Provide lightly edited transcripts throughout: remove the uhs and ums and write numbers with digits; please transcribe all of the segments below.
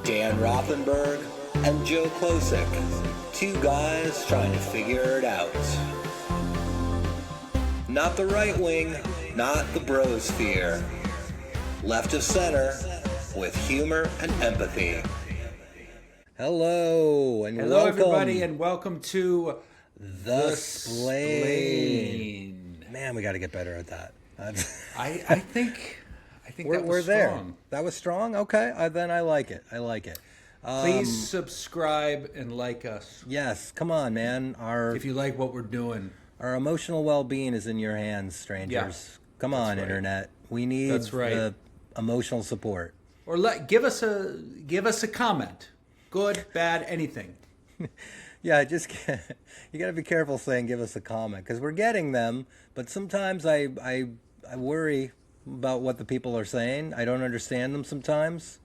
Dan Rothenberg and Joe Klosik, two guys trying to figure it out. Not the right wing, not the brosphere. Left of center with humor and empathy. Hello and Hello, welcome. everybody, and welcome to The Splain. Man, we got to get better at that. I think we're that was there. strong. That was strong. Okay, then I like it. Please subscribe and like us Yes, come on, man. if you like what we're doing. Our emotional well-being is in your hands, strangers. Yeah, Come on, right. internet. We need That's right. the emotional support. Or give us a comment, good, bad, anything. Yeah, you got to be careful saying give us a comment because we're getting them, but sometimes I worry about what the people are saying. I don't understand them sometimes.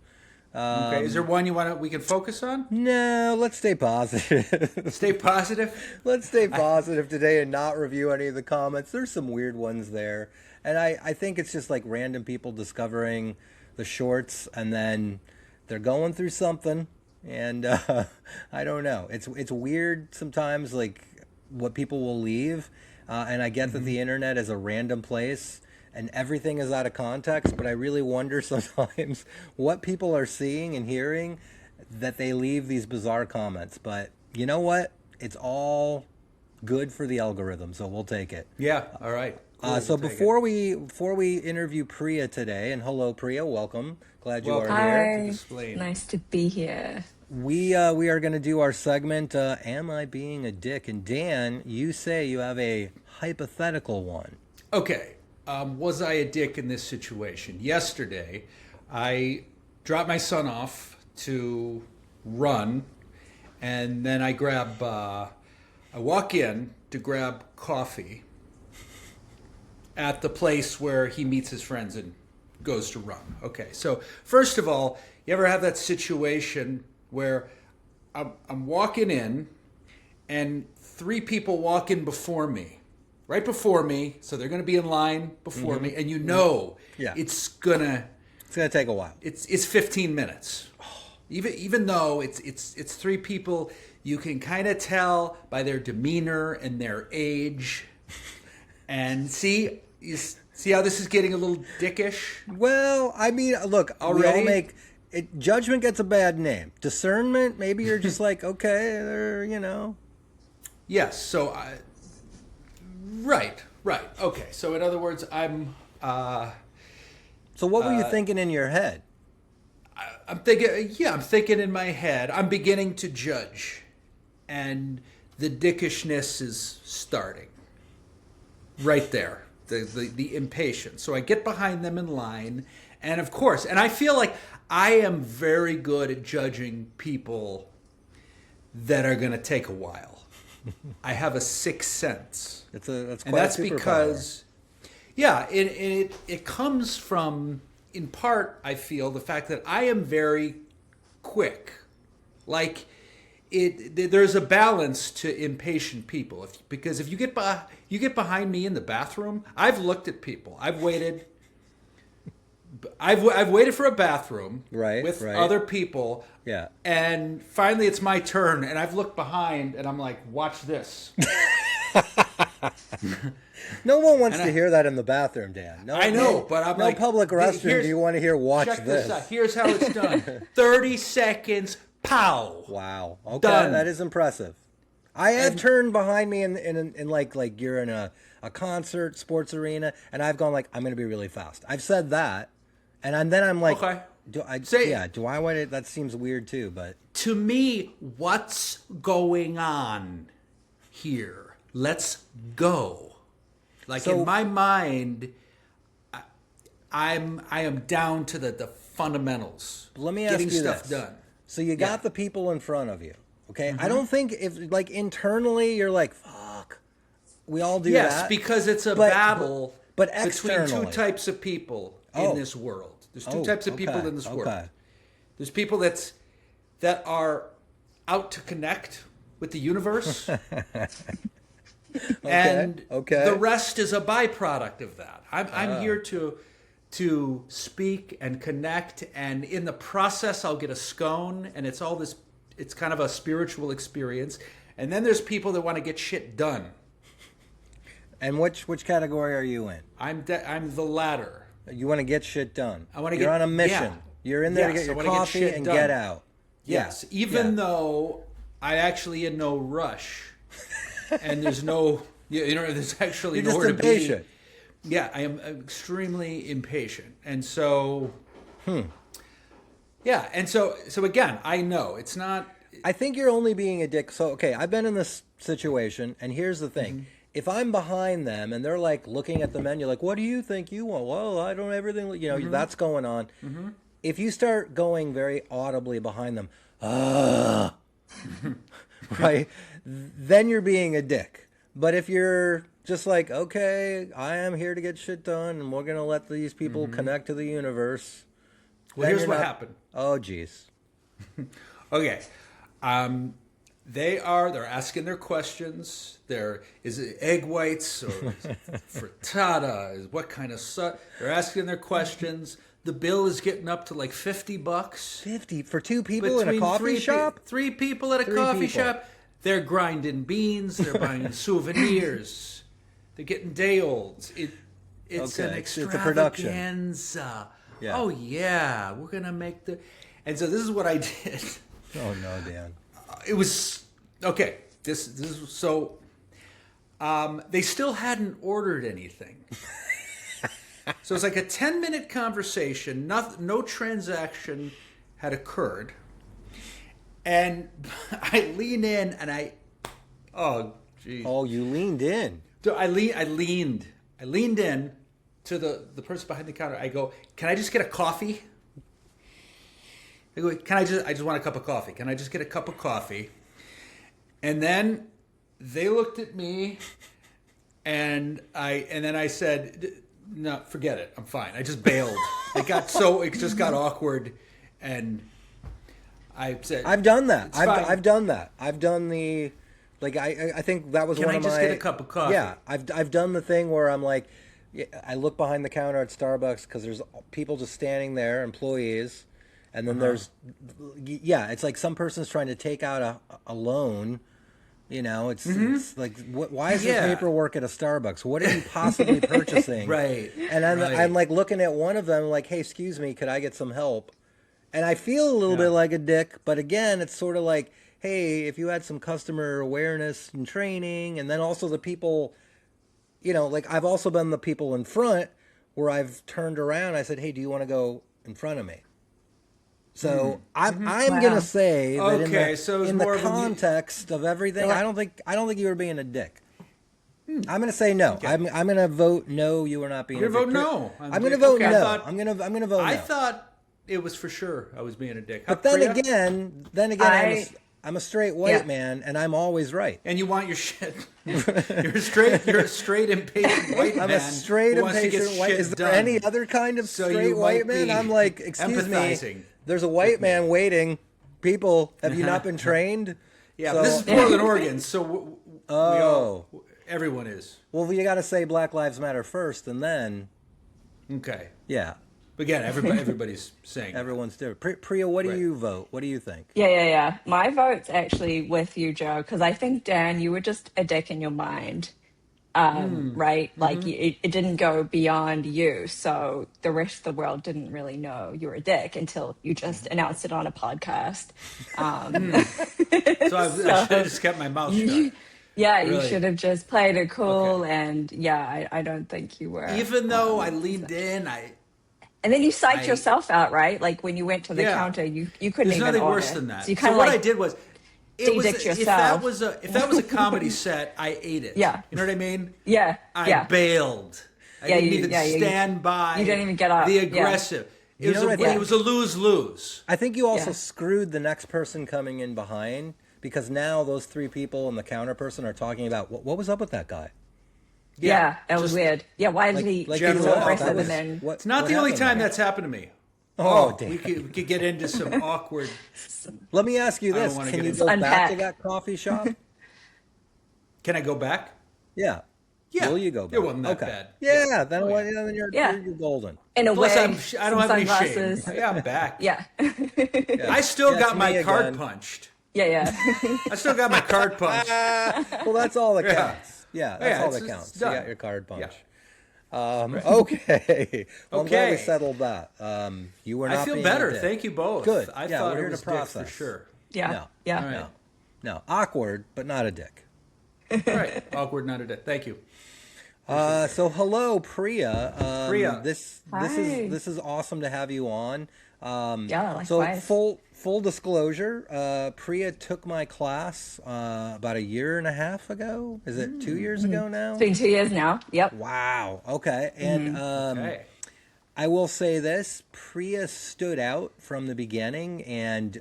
Okay, is there one we can focus on? No, let's stay positive. Stay positive. Let's stay positive today and not review any of the comments. There's some weird ones there. And I think it's just like random people discovering the shorts and then they're going through something. And I don't know. It's weird sometimes, like what people will leave. And I get that the internet is a random place and everything is out of context. But I really wonder sometimes what people are seeing and hearing that they leave these bizarre comments. But you know what? It's all good for the algorithm, so we'll take it. Yeah. All right. Cool, So we'll take before we interview Priya today, and hello Priya, welcome. Glad you Welcome. are here. to Hi, Display. nice to be here. We are going to do our segment, Am I Being a Dick? And Dan, you say you have a hypothetical one. Okay. Was I a dick in this situation? Yesterday, I dropped my son off to run, and then I walk in to grab coffee at the place where he meets his friends and goes to run. Okay, so first of all, you ever have that situation where I'm walking in and three people walk in before me, right before me, so they're going to be in line before me, and you know it's gonna take a while. It's 15 minutes. Even though it's three people, you can kind of tell by their demeanor and their age. And see how this is getting a little dickish? Well, I mean, look, we all make it. Judgment gets a bad name. Discernment, maybe you're just like, okay, they're. Yes. So, right. Okay. So, in other words, I'm. So, what were you thinking in your head? I'm thinking in my head. I'm beginning to judge, and the dickishness is starting. Right there, the impatience. So I get behind them in line, and of course, and I feel like I am very good at judging people that are going to take a while. I have a sixth sense. That's because, it comes from, in part, I feel the fact that I am very quick. Like, there's a balance to impatient people. Because if you get behind me in the bathroom, I've looked at people. I've waited for a bathroom with other people. Yeah. And finally it's my turn and I've looked behind and I'm like, watch this. No one wants to hear that in the bathroom, Dan. No, I know, but I'm like, public restroom. Do you want to hear watch check this? Out. Here's how it's done. 30 seconds. Pow! Wow. Okay, Done. That is impressive. I have turned behind me in like you're in a concert, sports arena, and I've gone like I'm going to be really fast. I've said that, and then I'm like, okay. Do I want it? That seems weird too. But to me, what's going on here? Let's go. Like in my mind, I am down to the fundamentals. Let me ask getting you stuff this. done. So you got the people in front of you, okay? I don't think if like internally you're like, fuck, we all do that. Yes, because it's a battle but between two externally. types of people in this world. There's two types of people in this world. There's people that are out to connect with the universe. And the rest is a byproduct of that. I'm here to to speak and connect, and in the process I'll get a scone, and it's all this, it's kind of a spiritual experience. And then there's people that want to get shit done. And which category are you in? I'm the latter. You want to get shit done. I want to You're get on a mission. Yeah. You're in there Yes, to get I your wanna coffee shit and done. get out. Yes, even though I actually in no rush, and there's no, there's actually You're nowhere just to impatient. be. Yeah, I am extremely impatient, and so, yeah, and so again, I know it's not. I think you're only being a dick. So, okay, I've been in this situation, and here's the thing. If I'm behind them and they're like looking at the menu, like, what do you think you want? Well, I don't everything, that's going on. If you start going very audibly behind them, right, then you're being a dick. But if you're just like, okay, I am here to get shit done, and we're going to let these people connect to the universe. Well, here's what happened. Oh, geez. Okay. They're asking their questions. Is it egg whites or is it frittata? Is what kind of they're asking their questions. The bill is getting up to like $50. 50 for two people in a coffee shop? Three people at a coffee shop. They're grinding beans. They're buying souvenirs. They're getting day olds. It's an extravaganza. Yeah. Oh yeah, we're gonna make And so this is what I did. Oh no, Dan. It was okay. This is so. They still hadn't ordered anything, so it's like a 10-minute conversation. No transaction had occurred, and I lean in and oh geez. Oh, you leaned in. So I leaned in to the person behind the counter. I go, can I just get a coffee? I go, I just want a cup of coffee. Can I just get a cup of coffee? And then they looked at me, and then I said, no, forget it. I'm fine. I just bailed. It just got awkward, and I said, I've done that. Fine. I've done that. I've done the, like, I think that was Can one I of just my. get a cup of coffee? Yeah, I've done the thing where I'm like, I look behind the counter at Starbucks because there's people just standing there, employees, and then there's, it's like some person's trying to take out a loan. It's like, why is there paperwork at a Starbucks? What are you possibly purchasing? Right. And I'm like looking at one of them, like, hey, excuse me, could I get some help? And I feel a little bit like a dick, but again, it's sort of like, hey, if you had some customer awareness and training, and then also the people, like I've also been the people in front where I've turned around. I said, hey, do you want to go in front of me? So I'm gonna say that in the context of everything, I don't think you were being a dick. I'm gonna say no. Okay. I'm gonna vote no. You are not being. You're a dick. vote no. I'm gonna vote no. I'm gonna vote no. I thought it was for sure I was being a dick. But then again, I'm a straight white man, and I'm always right. And you want your shit. You're a straight impatient white man. I'm a straight impatient white. Is there any other kind of straight white man? I'm like, excuse me. There's a white man waiting. People, have you not been trained? Yeah, but this is Portland, Oregon, so everyone is. Well, you got to say Black Lives Matter first, and then. Okay. Yeah. But again, everybody's saying. Everyone's different. Priya, what do you vote? What do you think? Yeah. My vote's actually with you, Joe, because I think, Dan, you were just a dick in your mind. Right? Like, it didn't go beyond you. So the rest of the world didn't really know you were a dick until you just announced it on a podcast. So I should have just kept my mouth shut. Yeah, really? You should have just played it cool. Okay. And yeah, I don't think you were. Even though I leaned in, and then you psyched yourself out, right? Like when you went to the counter, you couldn't even order. There's nothing worse than that. So what I did was, if that was a comedy set, I ate it. Yeah. You know what I mean? Yeah. I bailed. I didn't even stand by. You didn't even get up. The aggressive. It was a lose-lose. I think you also screwed the next person coming in behind, because now those three people and the counter person are talking about what was up with that guy. Yeah, that was weird. Yeah, why did he get so aggressive and then... It's not the only time that's happened to me. Oh, damn. We could get into some awkward... Let me ask you this. Can you go back to that coffee shop? Can I go back? Yeah. Yeah, Will you go it back? wasn't that Okay. bad. Yeah. Yeah. Then Oh what? yeah. Yeah, then Yeah. you're golden. In a Plus, wig, I don't some have any shame. sunglasses. Yeah, I'm back. Yeah. Yeah. I still Yes, got my me card again. punched. Yeah, I still got my card punched. Well, that's all that Yeah. counts. Yeah, that's Yeah, all it's, that it's counts. You got done. your card Yeah. punch. Okay. Well, I'm glad we Okay. settled that. You were I not feel being a better. dick. Thank you both. Good. I Yeah, thought we're it here was to dick for process. sure. yeah, No. yeah. All right. No. No. Awkward, but not a dick. All right. Awkward, not a dick. Thank you. So hello, Priya. Priya. This is awesome to have you on. Yeah, So likewise. full disclosure, Priya took my class about a year and a half ago. Is it 2 years ago now? It's been 2 years now. Yep. Wow. Okay. And Okay. I will say this: Priya stood out from the beginning, and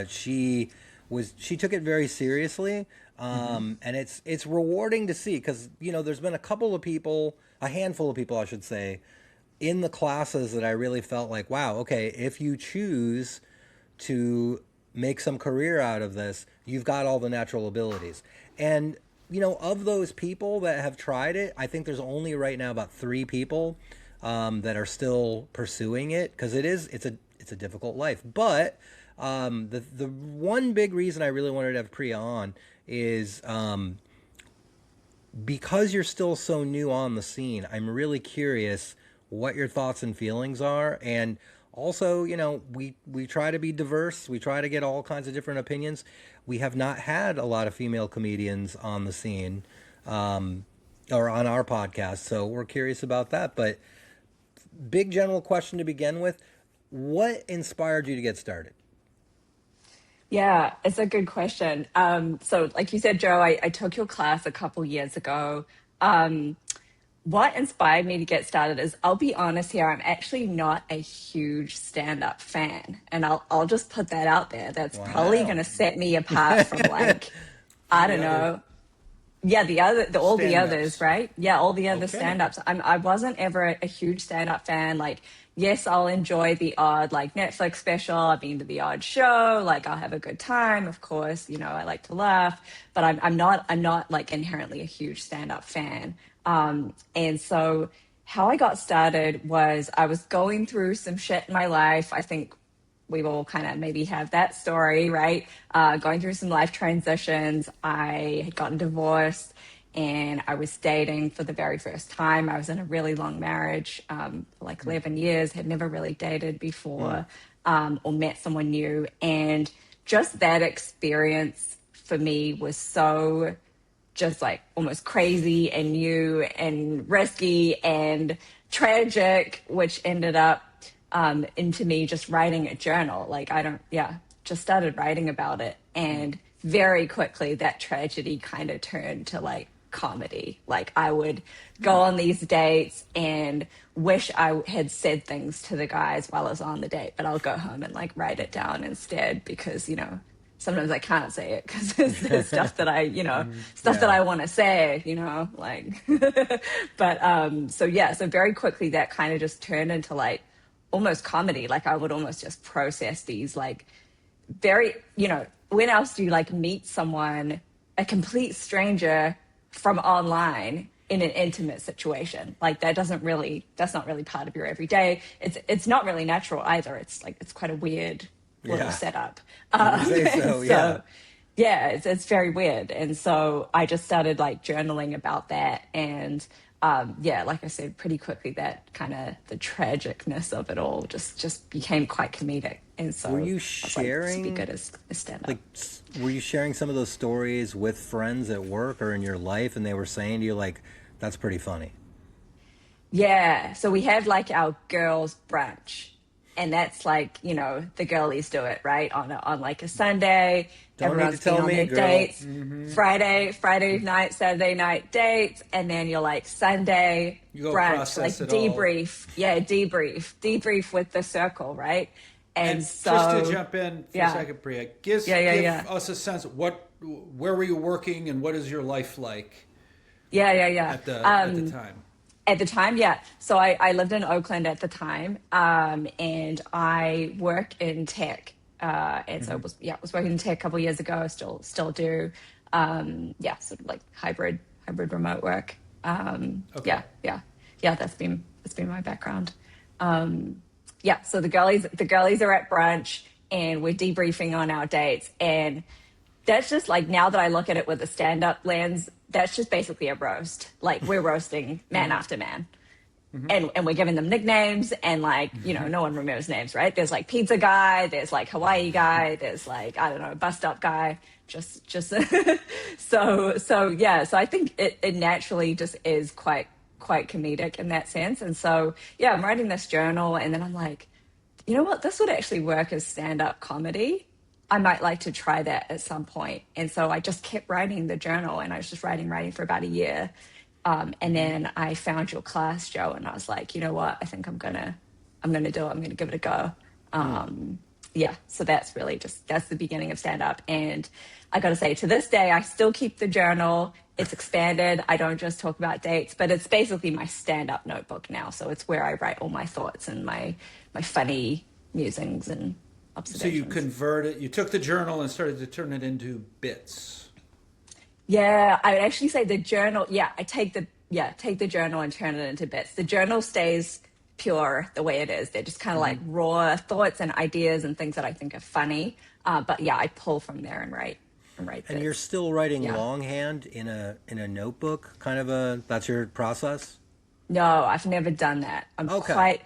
she took it very seriously. And it's rewarding to see because there's been a handful of people, I should say, in the classes that I really felt like, wow, okay, if you choose to make some career out of this, you've got all the natural abilities. And of those people that have tried it, I think there's only right now about 3 people that are still pursuing it because it's a difficult life. But the one big reason I really wanted to have Priya on is because you're still so new on the scene. I'm really curious what your thoughts and feelings are, and also, we try to be diverse. We try to get all kinds of different opinions. We have not had a lot of female comedians on the scene, or on our podcast, so we're curious about that. But big general question to begin with: what inspired you to get started? Yeah, it's a good question. So, like you said, Joe, I took your class a couple years ago. What inspired me to get started is, I'll be honest here, I'm actually not a huge stand-up fan, and I'll just put that out there. That's probably Wow. going to set me apart from, like, I The don't other know. Yeah, all the others, stand-ups. right? Yeah, all the other Okay. stand-ups. I wasn't ever a huge stand-up fan. Like, yes, I'll enjoy the odd like Netflix special. I've been to the odd show. Like, I'll have a good time. Of course, I like to laugh, but I'm not like inherently a huge stand-up fan. And so how I got started was I was going through some shit in my life. I think we all kind of maybe have that story, right? Going through some life transitions. I had gotten divorced and I was dating for the very first time. I was in a really long marriage, for like 11 years, had never really dated before, or met someone new. And just that experience for me was so just like almost crazy and new and risky and tragic, which ended up into me just writing a journal. Like, just started writing about it. And very quickly, that tragedy kind of turned to like comedy. Like, I would go on these dates and wish I had said things to the guys while I was on the date, but I'll go home and like write it down instead because, sometimes I can't say it because it's stuff that stuff that Yeah. I want to say, like, so very quickly that kind of just turned into like almost comedy. Like, I would almost just process these like very, when else do you like meet someone, a complete stranger from online in an intimate situation? Like, that's not really part of your everyday. It's not really natural either. It's like, it's quite a weird little Yeah. setup. You say so, yeah. Yeah, it's very weird. And so I just started like journaling about that. And like I said, pretty quickly that kind of the tragicness of it all just became quite comedic. And so Were you I was like, this would be sharing good as a stand-up. like were you sharing some of those stories with friends at work or in your life, and they were saying to you like, that's pretty funny? Yeah, so we have like our girls' brunch, and that's like the girlies do it right on like a Sunday. Don't need to Everyone's tell been on me, their girl. dates. Friday night, Saturday night dates, and then you're like Sunday You go brunch, process like it all. debrief. Yeah, debrief with the circle, right? And so just to jump in for yeah. a second, Priya, give Yeah. us a sense of where were you working and what is your life like Yeah. at the time? At the time, yeah. So I lived in Oakland at the time, and I work in tech. And so I was working in tech a couple of years ago. Still do. Sort of like hybrid remote work. Okay. Yeah. That's been my background. Yeah. So the girlies are at brunch, and we're debriefing on our dates, and that's just like, now that I look at it with a stand-up lens, that's just basically a roast. Like, we're roasting man after man. And we're giving them nicknames, and like, no one remembers names, right? There's like pizza guy, there's like Hawaii guy, there's like, I don't know, bus stop guy, just so yeah. So I think it naturally just is quite comedic in that sense. And so yeah, I'm writing this journal, and then I'm like, you know what, this would actually work as stand-up comedy. I might like to try that at some point. And so I just kept writing the journal, and I was just writing for about a year. And then I found your class, Joe, and I was like, you know what? I think I'm gonna do it. I'm gonna give it a go. Yeah. So that's really that's the beginning of stand up. And I got to say, to this day, I still keep the journal. It's expanded. I don't just talk about dates, but it's basically my stand up notebook now. So it's where I write all my thoughts and my funny musings and observations. You took the journal and started to turn it into bits. Yeah, I would actually say the journal. Yeah, I take the journal and turn it into bits. The journal stays pure the way it is. They're just kind of like raw thoughts and ideas and things that I think are funny. But yeah, I pull from there and write And bits. you're still writing Yeah. longhand in a notebook, kind of that's your process? No, I've never done that. I'm Okay. quite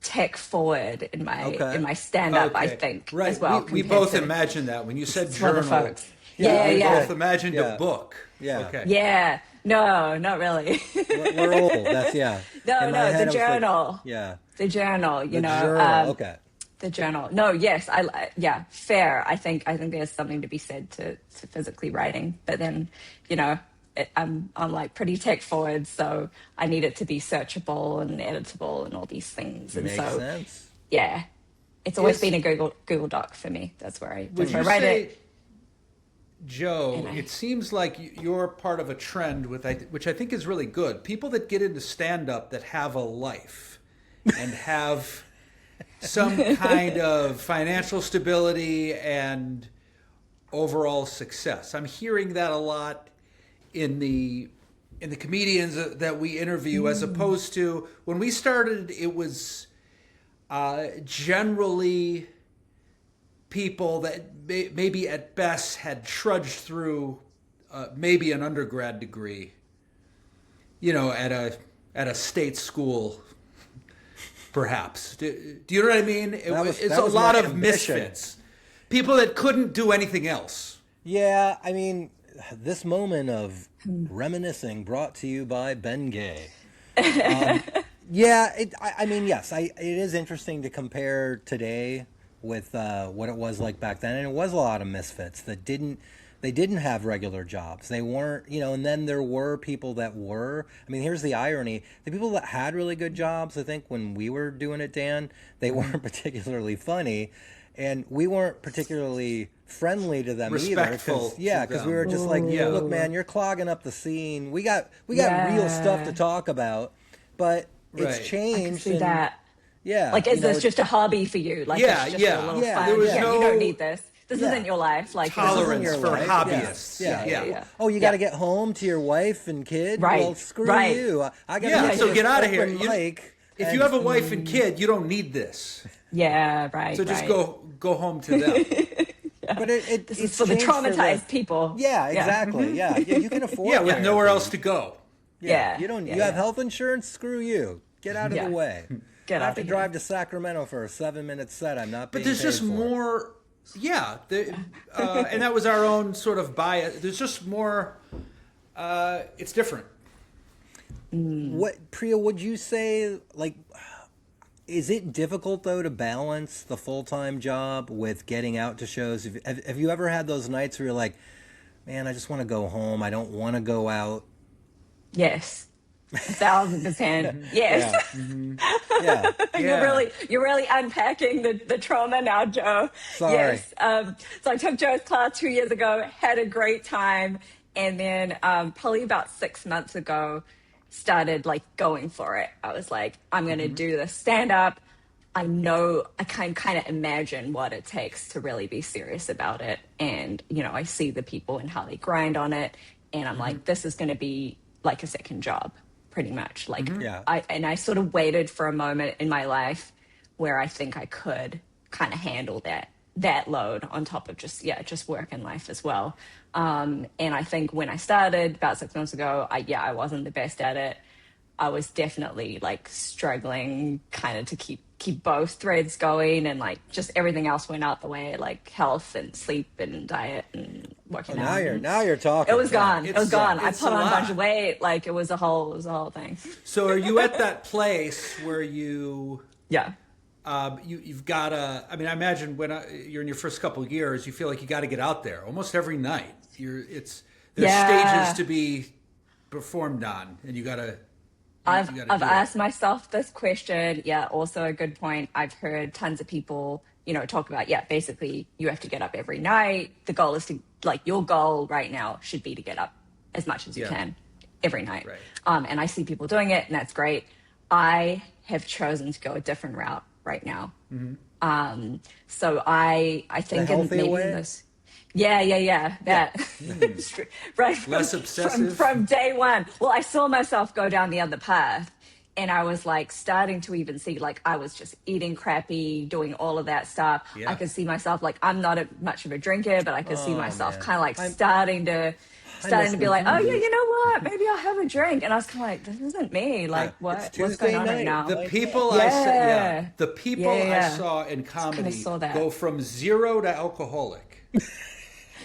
tech forward in my stand up. I think Right. as well. We compared both to imagined that when you said some other journal. folks. Yeah, We yeah. both imagined Yeah. a book. Yeah. Okay. Yeah. No, not really. We're old. That's yeah. No, In my no, head, the I was like, journal. yeah. The journal, The journal. Okay. The journal. No, yes, yeah, fair. I think there's something to be said to physically writing, but then, I'm like pretty tech forward, so I need it to be searchable and editable and all these things. And Makes so, sense. yeah, it's always Is- been a Google Doc for me. That's where I Would you write say, it. Joe, it seems like you're part of a trend which I think is really good. People that get into stand-up that have a life and have some kind of financial stability and overall success. I'm hearing that a lot in the comedians that we interview, as opposed to when we started, it was generally people that maybe at best had trudged through maybe an undergrad degree, at a state school, perhaps. Do you know what I mean? It's that a was lot my of ambition. misfits, people that couldn't do anything else. Yeah, I mean, this moment of reminiscing brought to you by Ben Gay. Yeah, I mean, yes, it is interesting to compare today with what it was like back then, and it was a lot of misfits that didn't have regular jobs. They weren't, and then there were people that were. I mean, here's the irony: the people that had really good jobs, I think, when we were doing it, Dan, they weren't particularly funny, and we weren't particularly friendly to them Respectful either. to Because we them. were just like, Yeah. look, man, you're clogging up the scene. We got real Yeah. stuff to talk about, but Right. it's I can changed. see and- that. Yeah, Like, is this just a hobby for you? Like, Yeah, it's just yeah. a little Yeah, fun. there was You no- don't need this. This Yeah. isn't your life. Like, this isn't Tolerance your for life. hobbyists. Yeah. Oh, you got to get home to your wife and kid? Right, Well, screw right. you. I got to Yeah, so get out of here. If If you have a wife and kid, you don't need this. Yeah, right. So just right. go home to them. But it This it's is for the changed traumatized people. Yeah, exactly. Yeah, you can afford. Yeah, with therapy. nowhere else to go. Yeah. You don't. Yeah, You have yeah. health insurance. Screw you. Get out of Yeah. the way. Get I have out to of drive to Sacramento for a 7-minute set. I'm not. But being there's just paid for. more. Yeah, and that was our own sort of bias. There's just more. It's different. What, Priya? Would you say like? Is it difficult though to balance the full-time job with getting out to shows? Have you ever had those nights where you're like, man, I just want to go home. I don't want to go out. Yes. 1,000%. Yes. Yeah. You're really unpacking the trauma now, Joe. Sorry. Yes. So I took Joe's class 2 years ago, had a great time, and then probably about 6 months ago, started like going for it. I was like, I'm going to do the stand up. I know I can kind of imagine what it takes to really be serious about it. And, I see the people and how they grind on it. And I'm like, this is going to be like a second job. pretty much. Like Yeah. I sort of waited for a moment in my life where I think I could kind of handle that load on top of just work and life as well. And I think when I started about 6 months ago, I wasn't the best at it. I was definitely like struggling kind of to keep both threads going, and like just everything else went out the way, like health and sleep and diet and working Well, out. And now you're talking. it was gone. It was gone. I it's put a on a bunch lot. of weight. Like it was a whole thing. So are you at that place where Yeah. you've got to? I mean, I imagine when you're in your first couple of years, you feel like you got to get out there almost every night. There's Yeah. stages to be performed on, and you got to. I've You got to I've do it. asked myself this question. Yeah, also a good point. I've heard tons of people, talk about, basically you have to get up every night. The goal is to, like, your goal right now should be to get up as much as you Yeah. can every night. Right. And I see people doing it, and that's great. I have chosen to go a different route right now. So I think in healthy maybe way? in this. Yeah. That right Less obsessive. from day one. Well, I saw myself go down the other path, and I was like starting to even see, like, I was just eating crappy, doing all of that stuff. Yeah. I could see myself, like, I'm not much of a drinker, but I could see myself man. kind of like I'm- starting to miss be like, oh the- yeah, you know what? Maybe I'll have a drink. And I was kind of like, this isn't me. Like, what's Tuesday going on right night. now? The people Yeah. the people Yeah. I saw in comedy saw that. go from 0 to alcoholic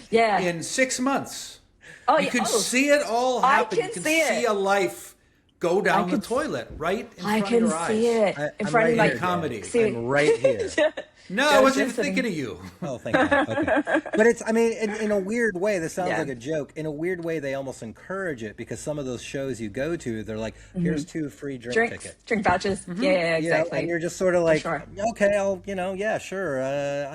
Yeah. in 6 months. Oh, You yeah. can Oh, see it all I happen. can You can see see it. a life go down the can- toilet right in I front can of your eyes. see it in I'm front right of my here, Dan. comedy. See, I'm right here. No, I Joe's wasn't even listening. thinking of you. Oh, thank God. Okay. But it's, I mean, in a weird way, this sounds Yeah. like a joke. In a weird way, they almost encourage it because some of those shows you go to, they're like, here's 2 free drink tickets. drink vouchers. Yeah, You know, exactly. and you're just sort of like, sure. okay, I'll, yeah, sure.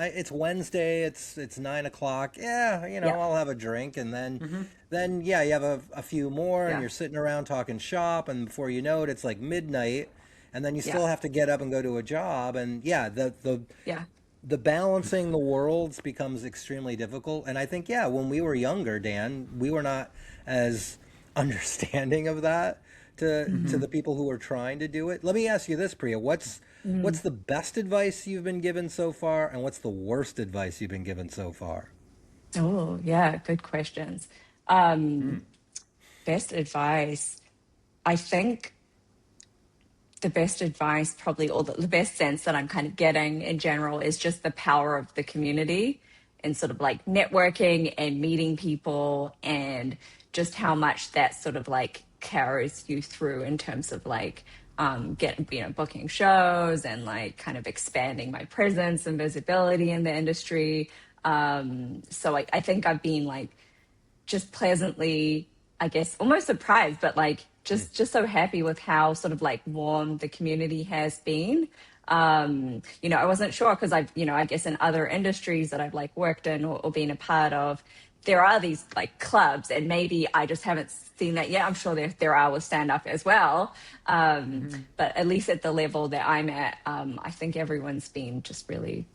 It's Wednesday. It's 9 o'clock. Yeah, Yeah. I'll have a drink, and then you have a few more, and Yeah. you're sitting around talking shop, and before you know it, it's like midnight, and then you still Yeah. have to get up and go to a job, and Yeah. the balancing the worlds becomes extremely difficult. And I think, when we were younger, Dan, we were not as understanding of that to the people who are trying to do it. Let me ask you this, Priya. What's the best advice you've been given so far, and what's the worst advice you've been given so far? Oh, yeah. Good questions. Best advice. I think the best advice, probably, or the best sense that I'm kind of getting in general, is just the power of the community and sort of like networking and meeting people, and just how much that sort of like carries you through in terms of like booking shows and like kind of expanding my presence and visibility in the industry. So I think I've been like just pleasantly, I guess, almost surprised, but like just so happy with how sort of like warm the community has been. I wasn't sure because I guess in other industries that I've like worked in or been a part of, there are these like clubs, and maybe I just haven't seen that yet. I'm sure there are with stand up as well. But at least at the level that I'm at, I think everyone's been just really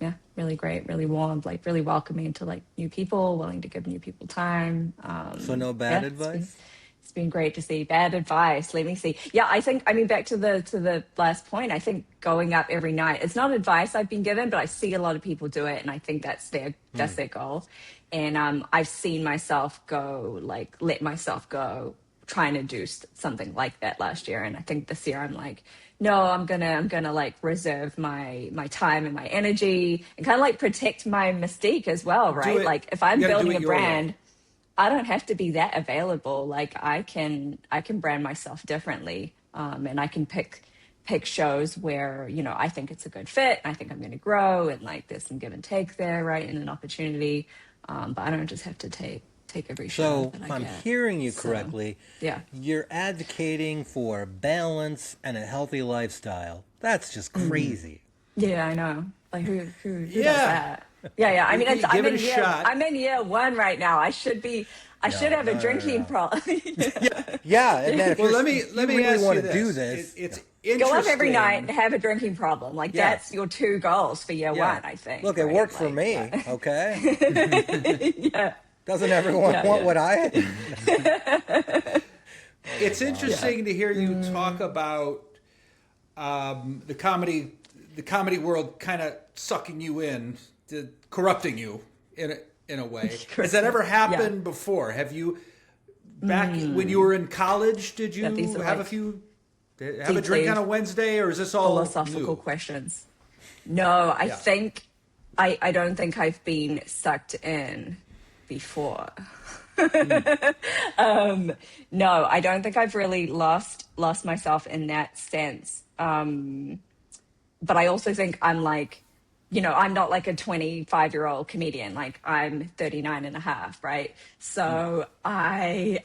great, really warm, like really welcoming to like new people, willing to give new people time. So no bad yeah, advice? It's been great to see. Bad advice. Let me see. Yeah, I mean, back to the last point, I think going up every night, it's not advice I've been given, but I see a lot of people do it, and I think that's their goal. And I've seen myself let myself go trying to do something like that last year. And I think this year I'm like, no, I'm gonna like reserve my time and my energy and kind of like protect my mystique as well, right? it. Like if I'm You gotta do building it a your way. brand, I don't have to be that available. Like I can brand myself differently, and I can pick shows where I think it's a good fit. And I think I'm going to grow, and like there's some give and take there, right, and an opportunity. But I don't just have to take every show. So, that if I I'm get. hearing you So, correctly, yeah. you're advocating for balance and a healthy lifestyle. That's just crazy. Yeah, I know. Like who does Yeah. that? Yeah. I mean, You give it a shot. I'm in year 1 right now. I should have a drinking problem. Yeah, and man, if Well, you're- let me you really ask want you to this. do this. It's Go up every interesting. night and have a drinking problem. Like Yeah. that's your 2 goals for year Yeah. 1, I think. Look, it right? worked for Like, me, yeah. okay? Yeah. Doesn't everyone want what I had? it's interesting to hear you talk about the comedy world kind of sucking you in, corrupting you in a way. Has that ever happened before? Have you back when you were in college? Did you have a drink on a Wednesday, or is this all philosophical new? questions? No, I don't think I've been sucked in before. No, I don't think I've really lost myself in that sense. But I also think I'm like, I'm not like a 25-year-old comedian. Like I'm 39 and a half, right? So I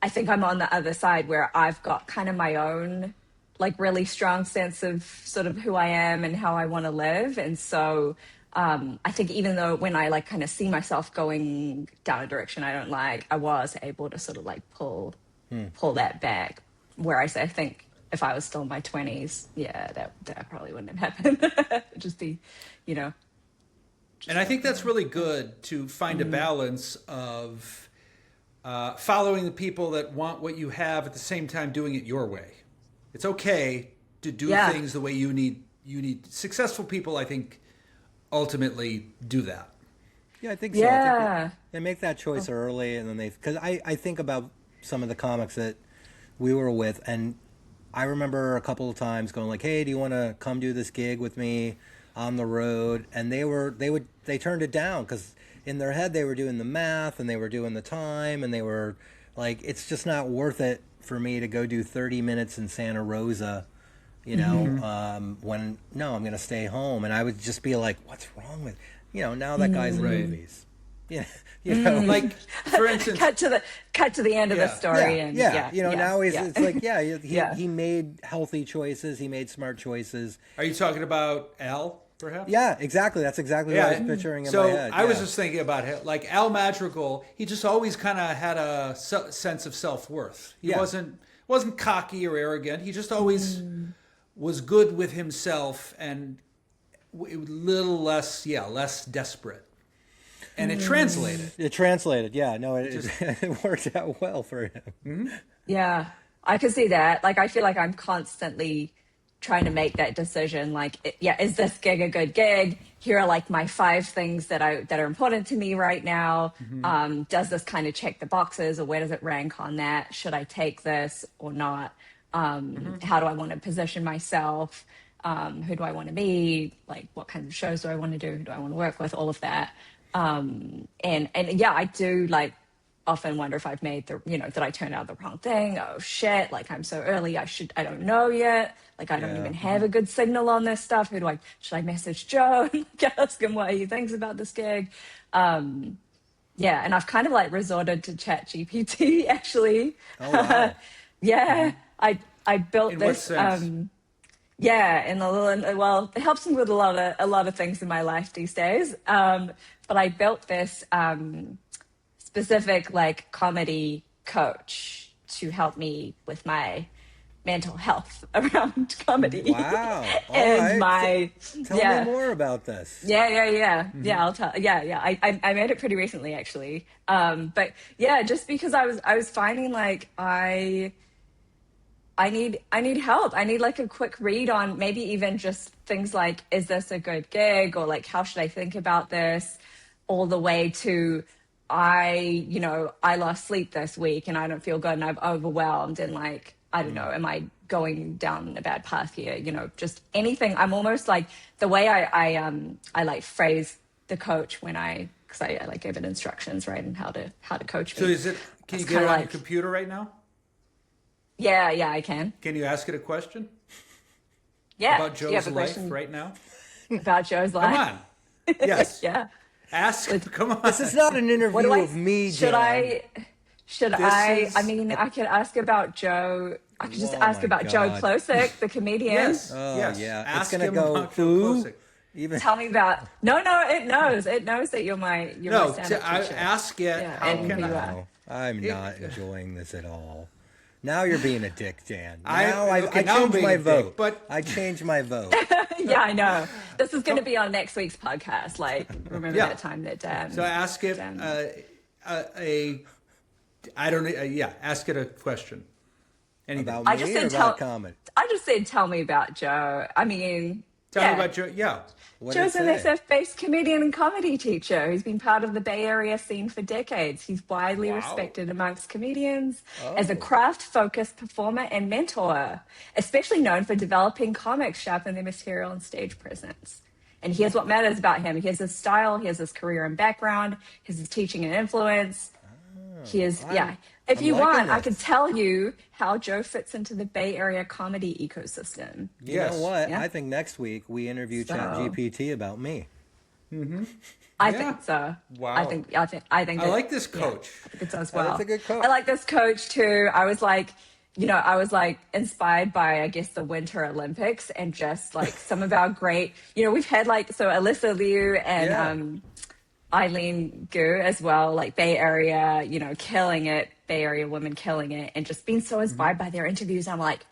think I'm on the other side where I've got kind of my own like really strong sense of sort of who I am and how I want to live. And so I think even though when I like kind of see myself going down a direction I don't like, I was able to sort of like pull that back. Where I think if I was still in my 20s, that probably wouldn't have happened. It'd just be, And I think that's really good to find a balance of following the people that want what you have at the same time doing it your way. It's okay to do things the way you need. Successful people, I think, ultimately do that. Yeah, I think so. Yeah. I think they make that choice early, and then because I think about some of the comics that we were with, and I remember a couple of times going like, "Hey, do you want to come do this gig with me on the road?" And they turned it down because in their head they were doing the math and they were doing the time, and they were like, "It's just not worth it for me to go do 30 minutes in Santa Rosa." When I'm going to stay home. And I would just be like, what's wrong with, now that guy's in movies. Like, for instance, cut to the end of the story. Now it's like, he made healthy choices. He made smart choices. Are you talking about Al, perhaps? Yeah, exactly. That's exactly what I was picturing in my head. I was just thinking about him, like Al Madrigal. He just always kind of had a sense of self-worth. He wasn't cocky or arrogant. He just always was good with himself and a little less desperate. And it translated. Yeah. No, it worked out well for him. Mm-hmm. Yeah, I could see that. Like, I feel like I'm constantly trying to make that decision. Like, is this gig a good gig? Here are like my 5 things that are important to me right now. Mm-hmm. Does this kind of check the boxes, or where does it rank on that? Should I take this or not? How do I want to position myself? Who do I want to be? Like, what kinds of shows do I want to do? Who do I want to work with? All of that. And I do like often wonder if I've made did I turn out the wrong thing? Oh shit. Like I'm so early. I don't know yet. Like I don't even have a good signal on this stuff. Should I message Joe and ask him what he thinks about this gig? And I've kind of like resorted to ChatGPT actually. Oh, wow. Yeah. I built in this. What sense? It helps me with a lot of things in my life these days. But I built this specific like comedy coach to help me with my mental health around comedy. Wow. And Tell me more about this. Yeah. Mm-hmm. Yeah, I'll tell. Yeah. I made it pretty recently actually. But yeah, just because I was finding like I need help. I need like a quick read on maybe even just things like, is this a good gig? Or like, how should I think about this? All the way to, I lost sleep this week and I don't feel good and I'm overwhelmed and like, I don't know, am I going down a bad path here? Just anything. I'm almost like the way I like phrase the coach because I like gave it instructions, right? And how to coach me. So can you get it on your computer right now? Yeah, I can. Can you ask it a question? Yeah. About Joe's life right now? About Joe's life? Come on. Yes. Yeah. Ask. Come on. This is not an interview of me, Should Dan. I mean, I could ask about Joe. I could just ask about God. Joe Klosik, the comedian. Yes. Oh, yes. yeah. Ask it's going to him go, about Joe who? Klosik. Even... Tell me about... No, it knows. It knows that you're my stand-up teacher. Ask it. Yeah, How and can who you I? are. No, I'm not enjoying this at all. Now you're being a dick, Dan. Now I'm changed being my a dick, vote. but- I changed my vote. Yeah, I know. This is going to be on next week's podcast. Like, remember that time that Dan... So ask it Dan, ask it a question. Anything. About I me just or said about comedy? I just said tell me about Joe. I mean, Tell me about Joe. Yeah. What did it Joe's an say? SF-based comedian and comedy teacher who's been part of the Bay Area scene for decades. He's widely Wow. respected amongst comedians as a Oh, craft-focused performer and mentor, especially known for developing comics sharpen their material and stage presence. And here's what matters about him. Here's his style, here's his career and background, here's his teaching and influence. Here's, I'm If I'm you liking want, I could this. tell you how Joe fits into the Bay Area comedy ecosystem. You know Yes. what? Yeah. I think next week we interview So- ChatGPT about me. I Yeah. think so. Wow. I think I that, like this coach. I think it does Oh, well. that's a good coach. I like this coach too. I was like, I was like inspired by, I guess, the Winter Olympics and just like some of our great, we've had like, so Alyssa Liu and Yeah. Eileen Gu as well, like Bay Area, killing it, Bay Area women killing it, and just being so inspired by their interviews. I'm like,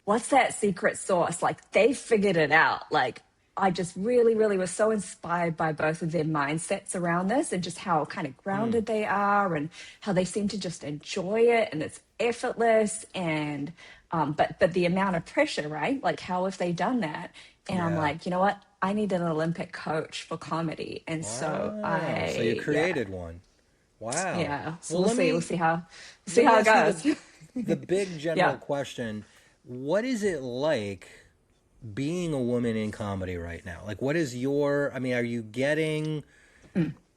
what's that secret sauce? Like they figured it out. Like I just really, really was so inspired by both of their mindsets around this and just how kind of grounded they are and how they seem to just enjoy it and it's effortless and but the amount of pressure, right? Like how have they done that? And I'm Yeah. like, you know what? I need an Olympic coach for comedy. And so Wow. So you created one. Wow. yeah. So Well, we'll let see. me We'll see how let me it ask you goes. the big general Yeah. question. What is it like being a woman in comedy right now? Like, what is I mean, are you getting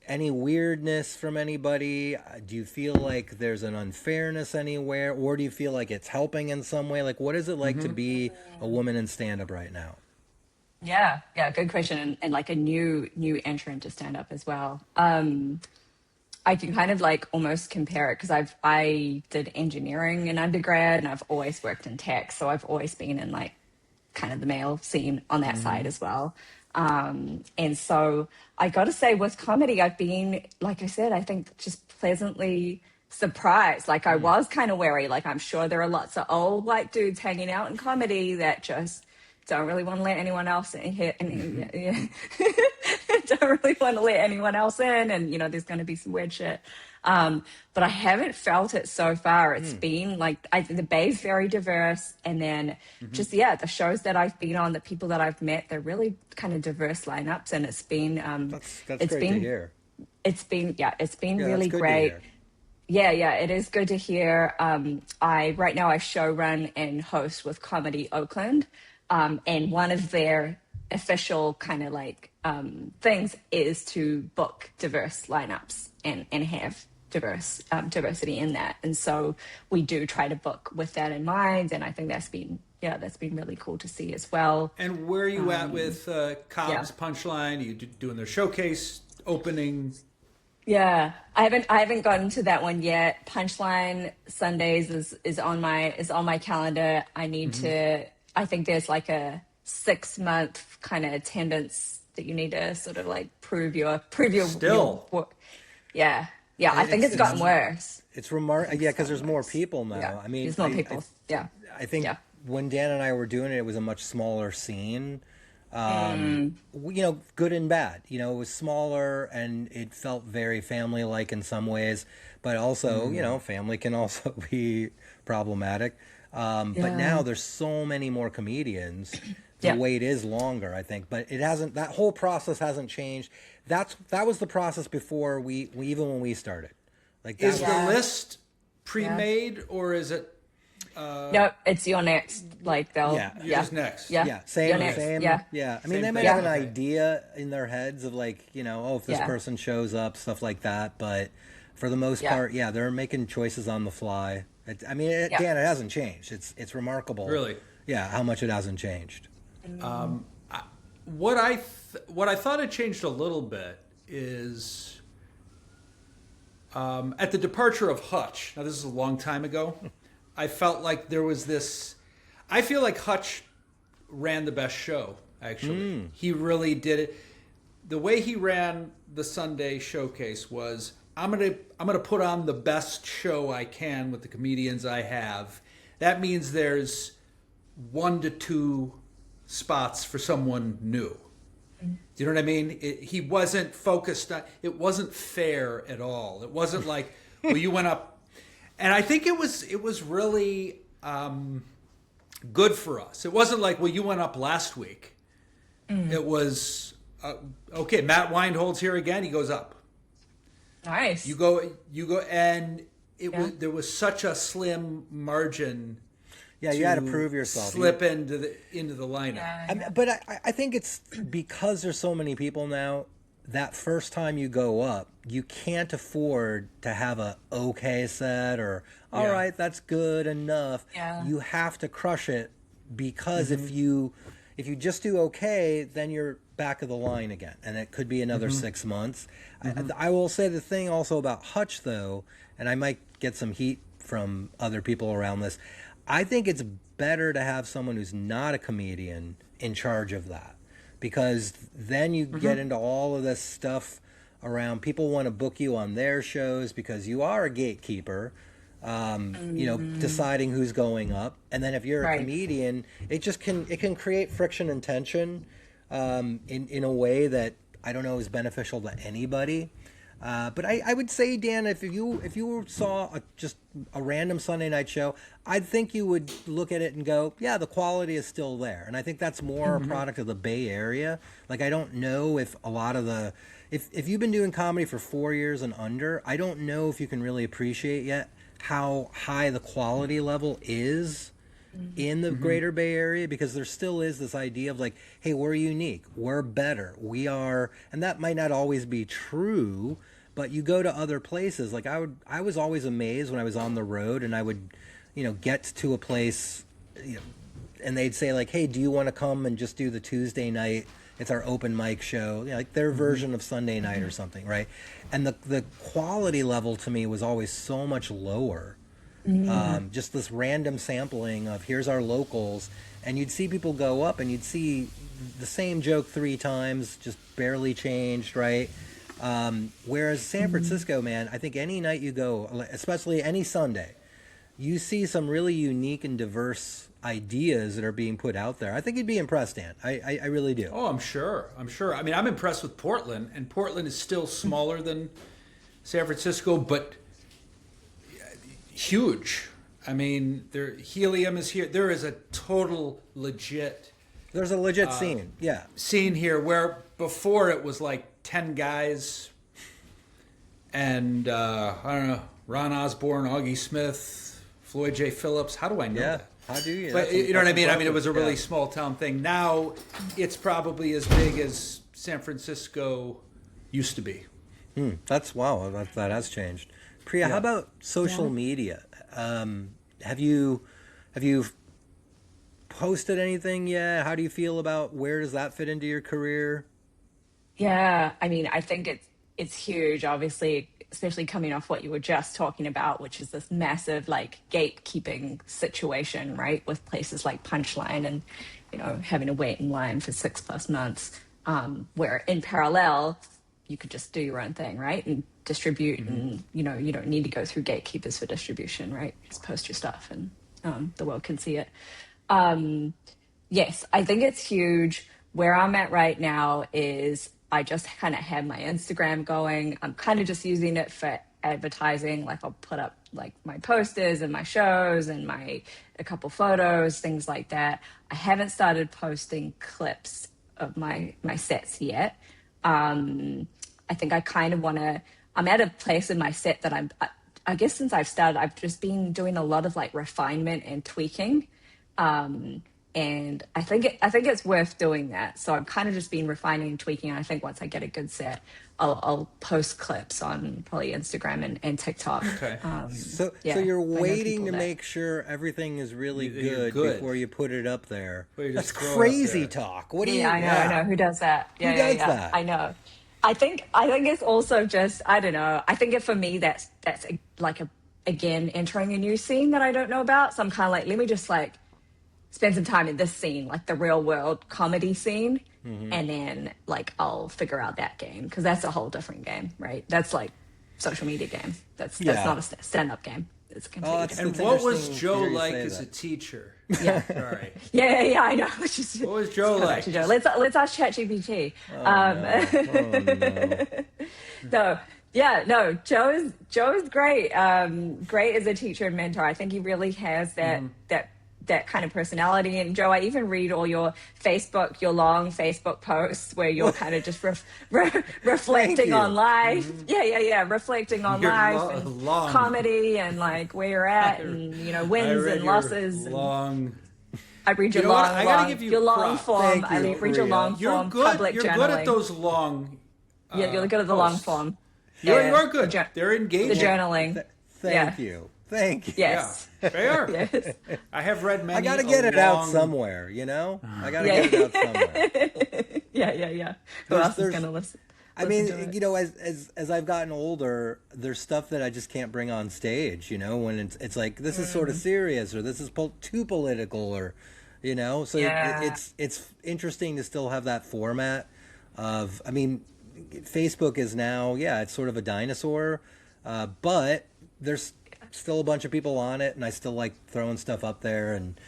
any weirdness from anybody? Do you feel like there's an unfairness anywhere? Or do you feel like it's helping in some way? Like, what is it like to be a woman in stand-up right now? Yeah, good question, and like a new entrant to stand up as well. I can kind of like almost compare it because I did engineering in undergrad and I've always worked in tech, so I've always been in like kind of the male scene on that side as well. And so I got to say, with comedy, I've been, like I said, I think just pleasantly surprised. Like I was kind of wary. Like I'm sure there are lots of old white dudes hanging out in comedy that just don't really want to let anyone else in here. Don't really want to let anyone else in. And, there's going to be some weird shit. But I haven't felt it so far. It's been like, the Bay's very diverse. And then just, the shows that I've been on, the people that I've met, they're really kind of diverse lineups. And it's been, That's it's great been, to hear. it's been Yeah, really that's good to great. hear. Yeah, it is good to hear. Right now I show run and host with Comedy Oakland, and one of their official kind of like things is to book diverse lineups and have diversity in that. And so we do try to book with that in mind, and I think that's been really cool to see as well. And where are you at with Cobb's Punchline? Are you doing their showcase opening? Yeah, I haven't gotten to that one yet. Punchline Sundays is on my calendar. I need to. I think there's like a 6-month kind of attendance that you need to sort of like prove your Still. Yeah. I think it's gotten worse. It's remarkable. Yeah, because there's more people now. Yeah, I mean, there's more people. I think Yeah. when Dan and I were doing it, it was a much smaller scene. Good and bad. It was smaller and it felt very family-like in some ways, but also, family can also be problematic. But now there's so many more comedians. The wait is longer, I think, but it hasn't. That whole process hasn't changed. That was the process before we even when we started. Like that Is was- the list pre-made or is it? No, it's your next. Like they'll. Yeah. You're just next. Yeah. Yeah, same, You're next. same. Yeah. I mean, Same they might thing. have an Yeah. idea in their heads of like, if this Yeah. person shows up, stuff like that. But for the most Yeah. part, they're making choices on the fly. Dan, it hasn't changed. It's remarkable. Really? Yeah, how much it hasn't changed. What I thought had changed a little bit is at the departure of Hutch. Now this is a long time ago. I felt like there was this. I feel like Hutch ran the best show. Actually, he really did it. The way he ran the Sunday showcase was, I'm gonna put on the best show I can with the comedians I have. That means there's 1 to 2 spots for someone new. Do you know what I mean? He wasn't focused on. It wasn't fair at all. It wasn't like, well, you went up, and I think it was really. good for us. It wasn't like, well, you went up last week. It was, okay, Matt Weinhold's here again. He goes up. Nice. You go, and there was such a slim margin. Yeah, you had to prove yourself. Slip into the lineup. Yeah. But I think it's because there's so many people now. That first time you go up, you can't afford to have a okay set or all right, that's good enough. Yeah. You have to crush it because if you just do okay, then you're back of the line again, and it could be another 6 months. I will say the thing also about Hutch though, and I might get some heat from other people around this. I think it's better to have someone who's not a comedian in charge of that, because then you get into all of this stuff around people want to book you on their shows because you are a gatekeeper, deciding who's going up. And then if you're a comedian, it can create friction and tension in a way that I don't know is beneficial to anybody. But I would say, Dan, if you saw just a random Sunday night show, I think you would look at it and go, yeah, the quality is still there. And I think that's more a product of the Bay Area. Like, I don't know if a lot of if you've been doing comedy for 4 years and under, I don't know if you can really appreciate yet how high the quality level is in the greater Bay Area, because there still is this idea of like, hey, we're unique, we're better, we are, and that might not always be true, but you go to other places. Like I was always amazed when I was on the road and I would, get to a place, and they'd say like, hey, do you want to come and just do the Tuesday night? It's our open mic show, like their version of Sunday night or something, right? And the quality level to me was always so much lower. Just this random sampling of here's our locals, and you'd see people go up and you'd see the same joke 3 times, just barely changed, right? Whereas San Francisco, man, I think any night you go, especially any Sunday, you see some really unique and diverse ideas that are being put out there. I think you'd be impressed, Dan. I really do. Oh, I'm sure. I mean, I'm impressed with Portland, and Portland is still smaller than San Francisco, but huge. I mean, Helium is here. There is a total legit. There's a legit scene, yeah. Scene here where before it was like 10 guys, and I don't know, Ron Osborne, Augie Smith, Floyd J. Phillips. How do I know that? How do you? But you know what I mean? I mean, it was a really small town thing. Now it's probably as big as San Francisco used to be. That's wow. That has changed. Priya, how about social media? Have you posted anything yet? How do you feel about where does that fit into your career? Yeah, I mean, I think it's huge, obviously, especially coming off what you were just talking about, which is this massive like gatekeeping situation, right? With places like Punchline and, having to wait in line for 6+ months, where in parallel, you could just do your own thing, right? And distribute and, you don't need to go through gatekeepers for distribution, right? Just post your stuff and the world can see it. Yes, I think it's huge. Where I'm at right now is I just kind of have my Instagram going. I'm kind of just using it for advertising. Like I'll put up like my posters and my shows and a couple photos, things like that. I haven't started posting clips of my sets yet. I think I kind of want to, I'm at a place in my set that I guess since I've started, I've just been doing a lot of like refinement and tweaking. And I think it's worth doing that. So I'm kind of just been refining and tweaking. And I think once I get a good set, I'll post clips on probably Instagram and TikTok. Okay. So you're waiting to make sure everything is really good before you put it up there. That's crazy talk. What do you? I know. Who does that? Who does that? I know. I think it's also just, I don't know. I think for me that's like again entering a new scene that I don't know about. So I'm kind of like, let me just like spend some time in this scene, like the real world comedy scene, and then like I'll figure out that game, because that's a whole different game, right? That's like social media game. That's not a stand-up game. It's completely different. And what was Joe like as a teacher? Yeah. Sorry. Yeah, I know. What was Joe like? Let's ask ChatGPT. Oh, no. No, Yeah, no, Joe's great. Great as a teacher and mentor. I think he really has that kind of personality. And Joe, I even read all your long Facebook posts where you're kind of just Thank reflecting on you. life. Yeah, yeah, yeah, reflecting on Your life and long. comedy and like where you're at and I wins read and your losses. And long. I read You your know what? I got to give you your long props. form. Thank I you, read your long Priya. You're form good. public You're good at journaling. those long Yeah, you're good at the long posts. form. You Yeah, are the good. They're the engaging. journaling. Yeah. Thank you. Thank you. Yeah, Yes. they are. Yes. I have read I many got to a get it out long. somewhere, you know? I got to Yeah. get it out somewhere. Yeah, yeah, yeah. Who There's else is there's gonna listen I to mean, it? you know, as I've gotten older, there's stuff that I just can't bring on stage, you know, when it's like this is sort of serious or this is too political or you know, so Yeah. it's interesting to still have that format of I mean, Facebook is now, yeah, it's sort of a dinosaur, but there's still a bunch of people on it, and I still like throwing stuff up there, and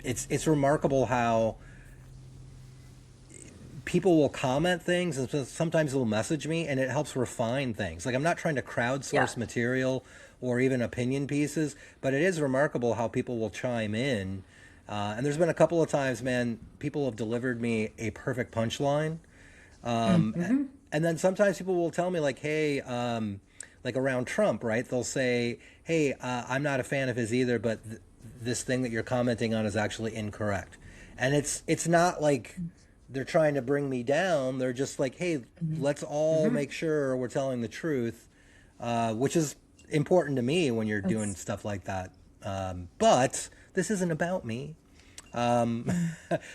it's remarkable how people will comment things, and sometimes they'll message me, and it helps refine things. Like I'm not trying to Yeah. crowdsource material or even opinion pieces, but it is remarkable how people will chime in. And there's been a couple of times, man, people have delivered me a perfect punchline. Um, and then sometimes people will tell me like, hey, like around Trump, right? They'll say, hey, I'm not a fan of his either, but this thing that you're commenting on is actually incorrect. And it's not like they're trying to bring me down. They're just like, hey, let's all make sure we're telling the truth, which is important to me when you're doing That's stuff like that. But this isn't about me. Um,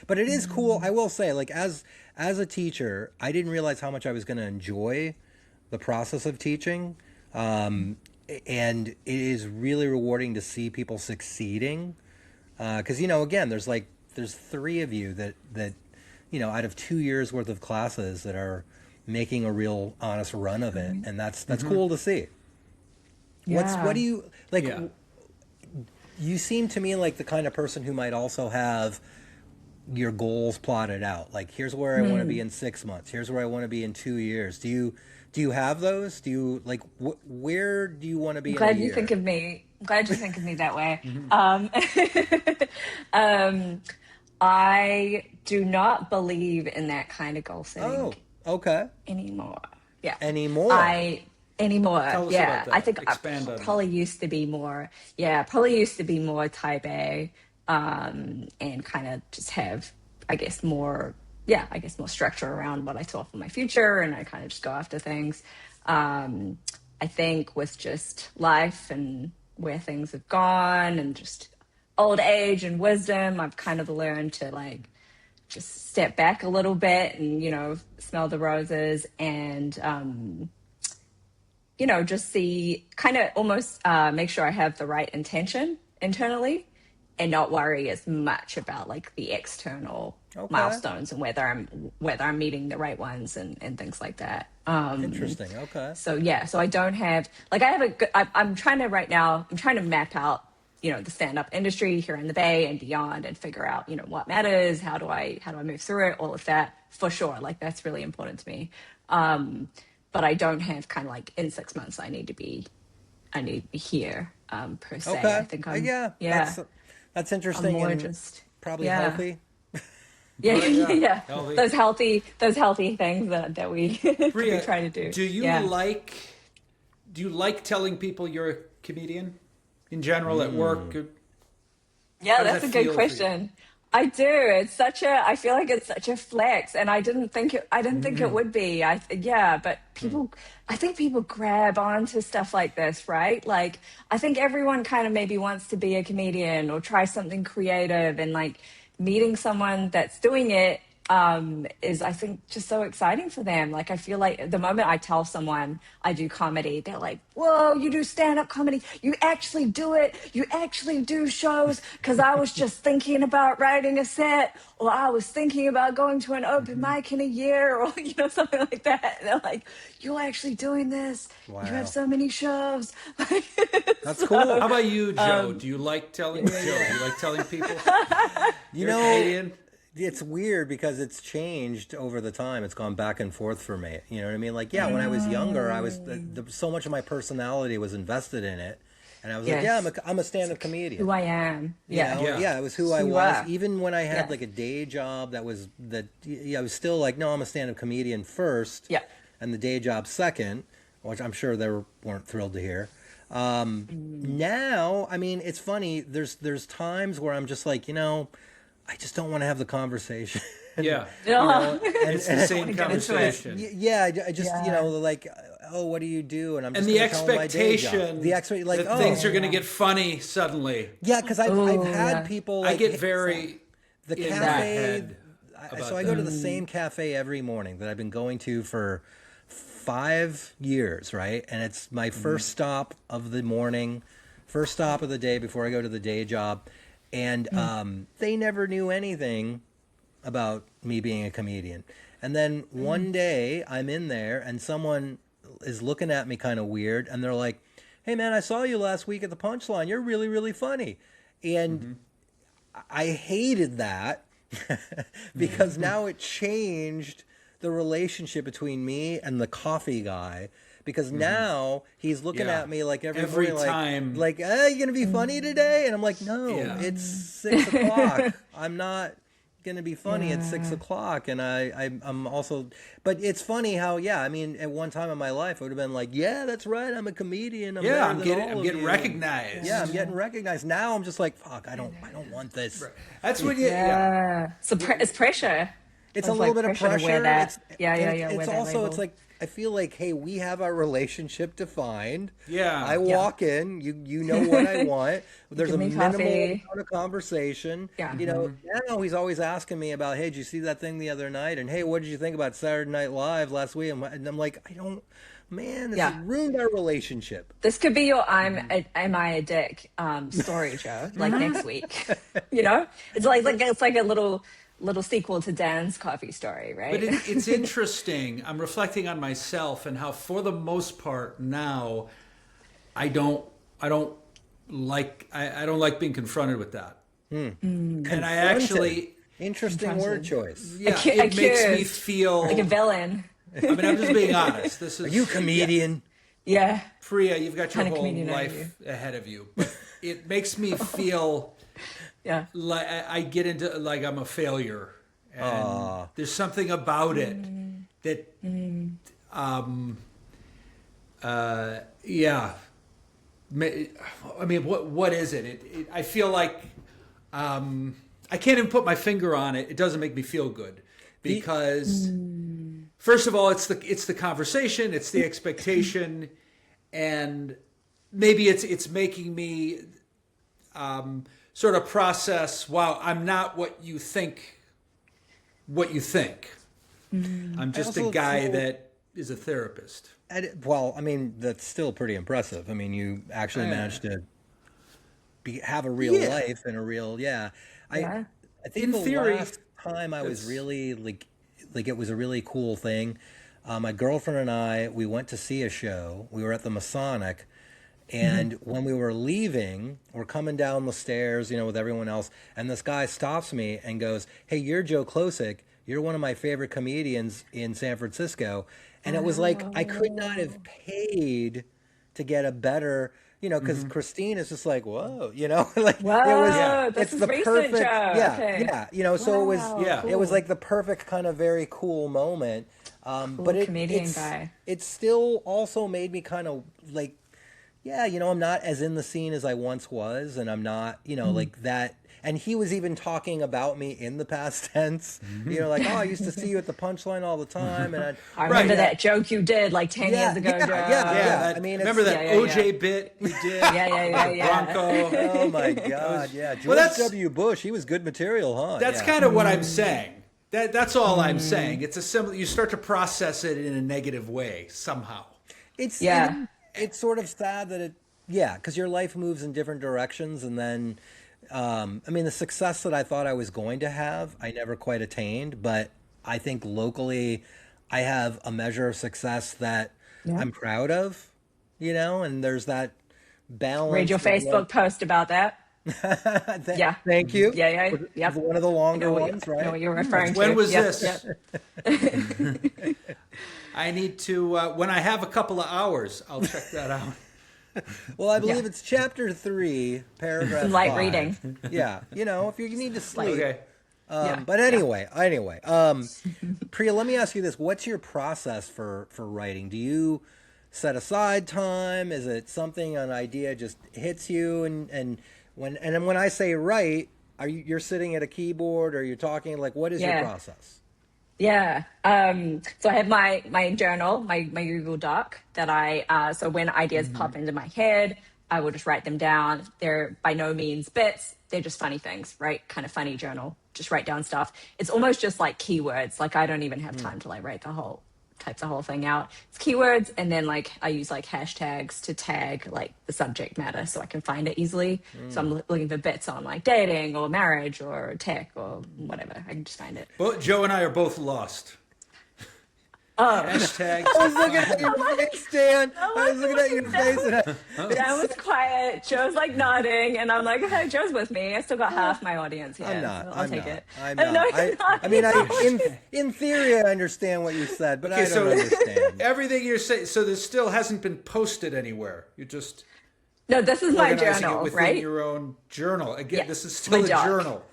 but it is cool. I will say, like as a teacher, I didn't realize how much I was going to enjoy the process of teaching, and it is really rewarding to see people succeeding. Because you know, again, there's three of you that you know out of 2 years worth of classes that are making a real honest run of it, and that's cool to see. What yeah. do you like? Yeah. You seem to me like the kind of person who might also have your goals plotted out. Like, here's where I want to be in 6 months. Here's where I want to be in 2 years. Do you have those? Do you like where do you want to I'm be in a glad you think year? of me. I'm glad you think of me that way. Um, I do not believe in that kind of goal setting Oh, okay. anymore. Yeah. Anymore. I anymore. Tell us about Yeah. I that. think I Expand on that. probably used to be more, yeah, probably used to be more type A, and kind of just have, I guess, more, yeah, I guess more structure around what I thought for my future. And I kind of just go after things. Um, I think with just life and where things have gone and just old age and wisdom, I've kind of learned to like just step back a little bit and smell the roses and just see, kind of almost make sure I have the right intention internally and not worry as much about like the external Okay. milestones and whether I'm meeting the right ones and things like that. Interesting. Okay. So yeah, so I don't have like I have a good. I'm trying to right now. I'm trying to map out the stand up industry here in the Bay and beyond, and figure out what matters. How do I move through it? All of that for sure. Like that's really important to me. But I don't have kind of like in 6 months I need to be here per se. I Okay. think I'm Yeah, yeah. that's I'm interesting more and just probably yeah. healthy. Yeah, Right, yeah. yeah. Healthy. Those healthy things that we we Priya, try to do. do you Yeah. like do you like telling people you're a comedian in general at work? Yeah, How does that's that a good feel for you? question. I do. I feel like it's such a flex, and I didn't think it would be. Yeah, but I think people grab onto stuff like this, right? Like, I think everyone kind of maybe wants to be a comedian or try something creative, and like meeting someone that's doing it is, I think, just so exciting for them. Like, I feel like the moment I tell someone I do comedy, they're like, whoa, you do stand-up comedy, you actually do it, you actually do shows, because I was just thinking about writing a set, or I was thinking about going to an open mic in a year, or something like that. And they're like, you're actually doing this, you have Wow. so many shows. That's So How cool. about you, Joe? Do you like telling Yeah, Joe? Do yeah. you like telling people You you're a know, Canadian? it's weird because it's changed over the time. It's gone back and forth for me. You know what I mean? Like, yeah, when I was younger, I was so much of my personality was invested in it, and I was like, yeah, Yes. I'm a stand-up comedian. Who I am. You Yeah. know, Yeah. yeah, it was who I Who you was. are. Even when I had Yeah. like a day job I was still like, no, I'm a stand-up comedian first, Yeah. and the day job second, which I'm sure they weren't thrilled to hear. Now, I mean, it's funny. There's times where I'm just like, I just don't want to have the conversation. Yeah. Oh. It's the same get into it. conversation. Yeah, I just Yeah. like, oh, what do you do? And I'm just And the gonna tell 'em my day job. expectation The expect like, that oh, things are going to get funny suddenly. yeah, because I've Oh, had yeah. people I like get very the in my cafe. head So about I go to that. the same cafe every morning that I've been going to for 5 years, right? And it's my first stop of the morning, first stop of the day before I go to the day job. And they never knew anything about me being a comedian. And then one day I'm in there and someone is looking at me kind of weird and they're like, hey man, I saw you last week at the Punchline. You're really, really funny. And I hated that because now it changed the relationship between me and the coffee guy. Because now he's looking Yeah. at me like every Every morning, time. like, you gonna be funny today? And I'm like, no, Yeah. it's 6 o'clock. I'm not gonna be funny at 6 o'clock. And I'm also, but it's funny how, yeah, I mean, at one time in my life, I would have been like, yeah, that's right, I'm a comedian. I'm Yeah, better I'm than getting all I'm of getting you. recognized. Yeah, I'm getting recognized. Now I'm just like, fuck, I don't want this. That's when you Yeah. So it's pressure. It's a It's little like bit of pressure to wear pressure. that. It's Yeah, and yeah, it's, yeah, it's wear that also label. like I feel like, hey, we have our relationship defined. Yeah. I walk in, you know what I want. There's give a me minimal coffee. amount of conversation. Yeah. Now he's always asking me about, hey, did you see that thing the other night? And hey, what did you think about Saturday Night Live last week? And I'm like, I don't, man, this Yeah. has ruined our relationship. This could be your am I a dick story, Joe, like next week. It's like a little sequel to Dan's coffee story, right? But it's interesting. I'm reflecting on myself and how, for the most part, now I don't like being confronted with that. And I actually, Interesting word choice. yeah, Accu- it makes me accused. feel. Like a villain. I mean, I'm just being honest. This is Are you a comedian? Yeah. Priya, you've got your Kind of whole comedian are life ahead of you. But it makes me feel Yeah. like I get into like I'm a failure, and there's something about it that, yeah. I mean, what is it? I feel like I can't even put my finger on it. It doesn't make me feel good because, first of all, it's the conversation, it's the expectation, and maybe it's making me sort of process. Wow, I'm not what you think. I'm just a also guy feel- that is a therapist. Well, I mean, that's still pretty impressive. I mean, you actually managed to have a real Yeah. life and a real, Yeah. I think In the theory, last time I was that's- really like it was a really cool thing. My girlfriend and I, we went to see a show. We were at the Masonic, and when we were leaving, we're coming down the stairs, with everyone else, and this guy stops me and goes, "Hey, you're Joe Klosik. You're one of my favorite comedians in San Francisco." And it was like I could not have paid to get a better, because Christine is just like, whoa, like Whoa, it was, Yeah. this it's is the recent, perfect, Joe. yeah, Okay. yeah, so it was, Wow, Yeah. it was cool. like the perfect kind of very cool moment. But comedian guy. it still also made me kind of like, yeah, I'm not as in the scene as I once was, and I'm not, like that. And he was even talking about me in the past tense, like, oh, I used to see you at the Punchline all the time, and I remember Right. that joke you did like 10 years ago, Joe. yeah. I mean, it's- remember that Yeah, yeah, OJ bit you did? Yeah. Bronco. Oh my God, yeah, George that's- W. Bush, he was good material, huh? That's Yeah. kind of what I'm saying. That's all I'm saying. It's a similar. You start to process it in a negative way somehow. It's Yeah. it's sort of sad that because your life moves in different directions, and then I mean, the success that I thought I was going to have, I never quite attained. But I think locally, I have a measure of success that I'm proud of, and there's that balance. Read your of, like- Facebook post about that. Yeah. Thank you. Yeah, yeah, For yep. one of the I longer know what ones, I know right? what you're referring When to. was Yep, this? yep. I need to, when I have a couple of hours, I'll check that out. Well, I Yeah. believe it's chapter 3, Some paragraph light 5. reading. Yeah, if you need to Light. sleep. Okay. Yeah. But Yeah. anyway, Priya, let me ask you this: what's your process for writing? Do you set aside time? Is it something, an idea just hits you, and then when I say write, you're sitting at a keyboard or you're talking? Like, what is your Yeah. process? Yeah. So I have my journal, my Google Doc that so when ideas pop into my head, I will just write them down. They're by no means bits. They're just funny things, right? Kind of funny journal. Just write down stuff. It's almost just like keywords. Like I don't even have time to like write type the whole thing out. It's keywords, and then like I use like hashtags to tag like the subject matter so I can find it easily. So I'm looking for bits on like dating or marriage or tech or whatever. I can just find it. Well, Joe and I are both lost. Oh, Hashtags I to was looking at find. your face, Dan. I was looking at your face, and Dan was quiet. Joe's like nodding, and I'm like, okay, Joe's with me. I still got half my audience here. I'm not. I'll take it. I'm No, not. you're not. I mean, You're not. in theory, I understand what you said, but I Okay, don't so understand. everything you're saying, so this still hasn't been posted anywhere. You're just No, this is my organizing it journal, within right? your own journal. Again, Yeah. this is still My a doc. journal.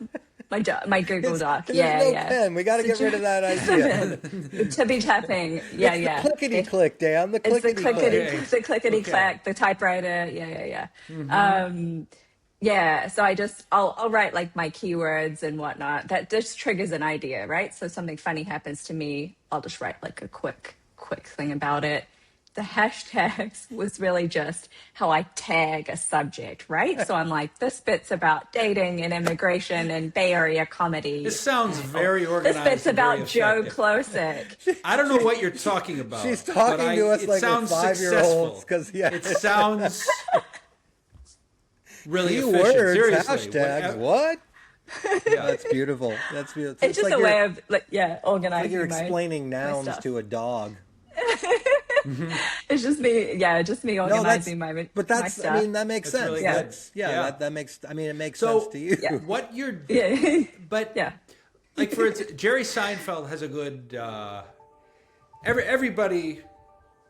My Google Doc. There's Yeah, no yeah. pen. We got to get rid of that idea. The tippy tapping. Yeah, yeah. Clickety click, Dan. The It's the clickety click. Okay. the clickety Okay. clack, the typewriter. Yeah, yeah, yeah. Yeah. So I'll write like my keywords and whatnot. That just triggers an idea, right? So something funny happens to me, I'll just write like a quick thing about it. The hashtags was really just how I tag a subject, right? So I'm like, this bit's about dating and immigration and Bay Area comedy. This sounds very This organized. bit's and very about Joe effective. Klosick. I don't know what you're talking about. She's talking but to us it like we're sounds 5-year-olds, successful. 'cause, yeah. It sounds really efficient. Keywords, Seriously, hashtags. What? Yeah. That's beautiful. That's beautiful. It's just like a way of like, yeah, organizing. like you're my explaining nouns stuff. to a dog. It's just me, yeah, just me No, organizing my but my that's. stuff. I mean, that makes That's sense. really good. That's Yeah. That makes. I mean, it makes So- sense to you. Yeah. What you're, yeah, but yeah. like for instance, Jerry Seinfeld has a good. Everybody.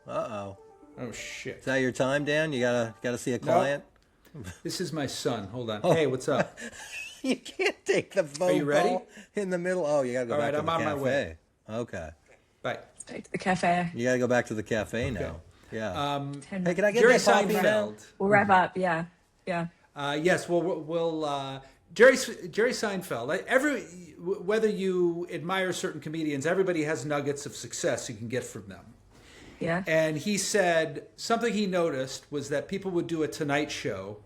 Oh, Oh shit! is that your time, Dan? You gotta see a client. This is my son. Hold on. Oh. Hey, what's up? You can't take the phone you ready? call in the middle. Oh, you gotta go All back right, to I'm the on cafe. my way. Okay, Bye. Back to the cafe. you gotta go back to the cafe now. Yeah. 10 Hey, can I get Jerry that coffee now? Seinfeld. We'll wrap up. Yeah, yeah. Yes, we'll Jerry Seinfeld. Whether you admire certain comedians, everybody has nuggets of success you can get from them. Yeah. And he said something he noticed was that people would do a Tonight Show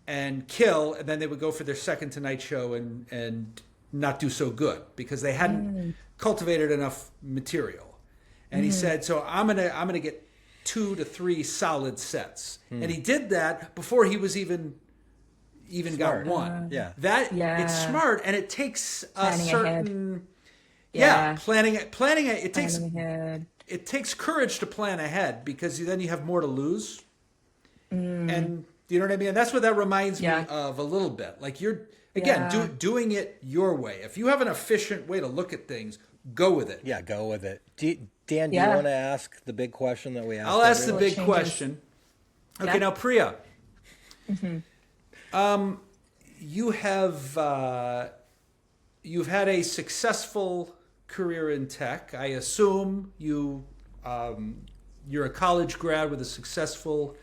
and kill, and then they would go for their second Tonight Show and not do so good because they hadn't cultivated enough material. And he said, so I'm gonna get 2 to 3 solid sets, and he did that before he was even Smart. got one. Yeah. Yeah. It's smart, and it takes a Planning certain Yeah. planning. It takes Planning ahead. it takes courage to plan ahead because then you have more to lose. And you know what I mean? And that's what that reminds me Yeah. of a little bit. Like you're, again, Yeah. doing it your way. If you have an efficient way to look at things, go with it. Yeah, go with it. Dan, do you Yeah. want to ask the big question that we asked? I'll ask the everyone? big Changes. question. Okay, Yeah. now Priya, you have you've had a successful career in tech. I assume you're a college grad with a successful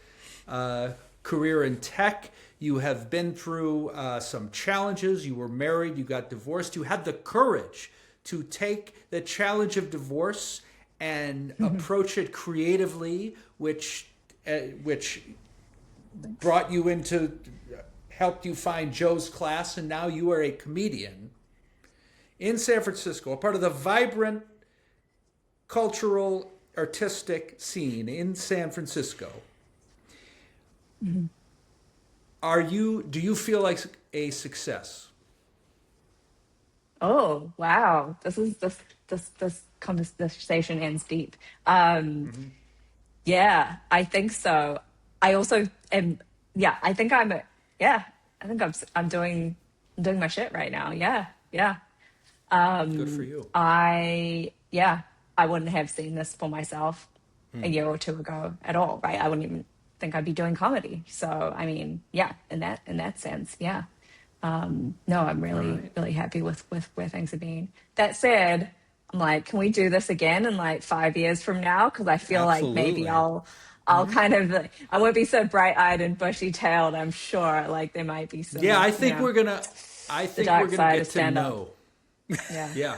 career in tech. You have been through some challenges. You were married. You got divorced. You had the courage to take the challenge of divorce and approach it creatively, which brought you into, helped you find Joe's class, and now you are a comedian in San Francisco, a part of the vibrant cultural artistic scene in San Francisco. Do you feel like a success? Oh wow! This conversation ends deep. Yeah, I think so. I also am. Yeah, I think I'm. Yeah, I think I'm doing my shit right now. Yeah, yeah. Good for you. I wouldn't have seen this for myself a year or two ago at all, right? I wouldn't even think I'd be doing comedy. So I mean, yeah, in that sense, yeah. No, I'm All really, right. really happy with where things have been. That said, I'm like, can we do this again in like 5 years from now? Because I feel like maybe Absolutely. I'll kind of, I won't be so bright eyed and bushy tailed. I'm sure like there might be Yeah, some, I you think know, we're gonna. I the think we're dark gonna side get of to stand up. know. Yeah. Yeah.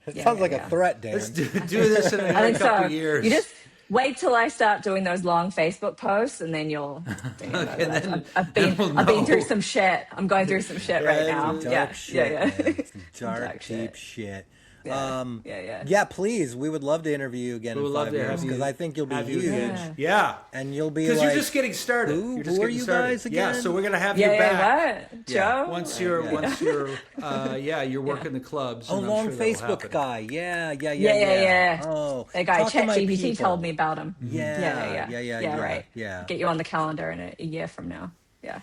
It Yeah, sounds yeah, like a yeah. threat, Dan. Let's do this in I another think couple so. years. You just wait till I start doing those long Facebook posts, and then you'll know Okay, that then, I've then been we'll I've been through know. some shit. I'm going through some shit right Yeah, Some now. dark Yeah, shit, yeah, yeah. man. Some Some dark, dark deep shit. shit. Yeah, yeah, yeah. Yeah, please. We would love to interview you again We in would love five to years because I think you'll be have you again. huge, Yeah. Yeah, and you'll be because like, you're just getting started. who? You're just Who are getting you started. guys Yeah, again? so we're gonna have Yeah, you back what? Yeah. Joe? once Yeah. you're you're Yeah. working the clubs. Oh, And I'm long sure that'll Facebook happen. guy. Yeah, yeah, yeah, Yeah, yeah, yeah. yeah. Oh, That guy talk to my ChatGPT told me people. about him. Yeah, yeah, Yeah, yeah. yeah, yeah, Yeah, yeah, right. yeah. Get you on the calendar in a year from now. Yeah.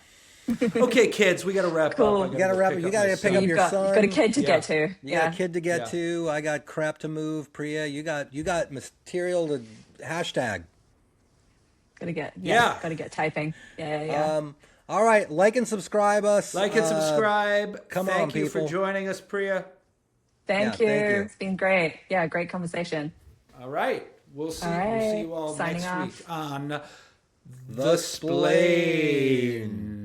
Okay, kids, we got to wrap Cool. up. I You gotta go wrap pick up. You up gotta my pick son. up your You've got a son. kid to Yeah. get to. You Yeah. got a kid to get Yeah. to. I got crap to move. Priya, you got material to hashtag. Yeah. Gotta get typing. Yeah, yeah, yeah. All right, like and subscribe us. Like and subscribe. come Thank on, you for people. joining us, Priya. Thank yeah, you. thank you. It's been great. Yeah, great conversation. All right. We'll see. All We'll see right. you all Signing next off. week on The Splain.